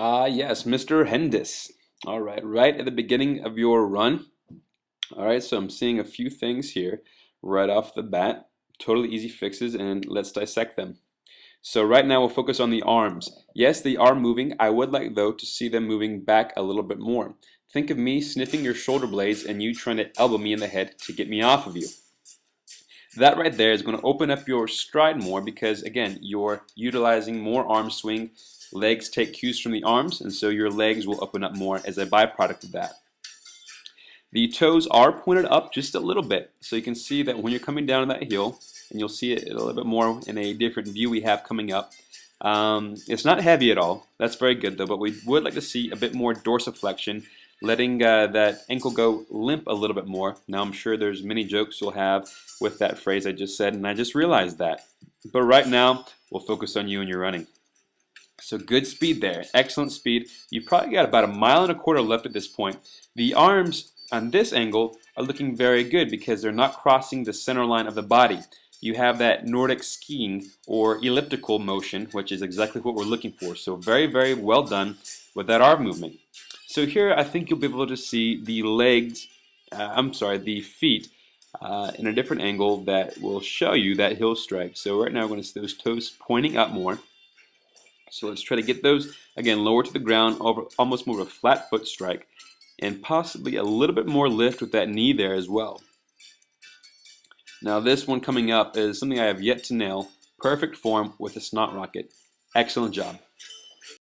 Ah, yes, Mr. Hendis. All right, right at the beginning of your run. All right, so I'm seeing a few things here right off the bat. Totally easy fixes, and let's dissect them. So right now we'll focus on the arms. Yes, they are moving. I would like, though, to see them moving back a little bit more. Think of me sniffing your shoulder blades and you trying to elbow me in the head to get me off of you. That right there is going to open up your stride more because, again, you're utilizing more arm swing. Legs take cues from the arms, and so your legs will open up more as a byproduct of that. The toes are pointed up just a little bit, so you can see that when you're coming down that heel, and you'll see it a little bit more in a different view we have coming up. It's not heavy at all. That's very good though, but we would like to see a bit more dorsiflexion, letting that ankle go limp a little bit more. Now I'm sure there's many jokes you'll have with that phrase I just said, and I just realized that. But right now, we'll focus on you and your running. So good speed there, excellent speed. You've probably got about 1.25 miles left at this point. The arms on this angle are looking very good because they're not crossing the center line of the body. You have that Nordic skiing or elliptical motion, which is exactly what we're looking for. So very, very well done with that arm movement. So here I think you'll be able to see the legs, the feet in a different angle that will show you that heel strike. So right now we're going to see those toes pointing up more. So let's try to get those, again, lower to the ground, over almost more of a flat foot strike, and possibly a little bit more lift with that knee there as well. Now this one coming up is something I have yet to nail. Perfect form with a snot rocket. Excellent job.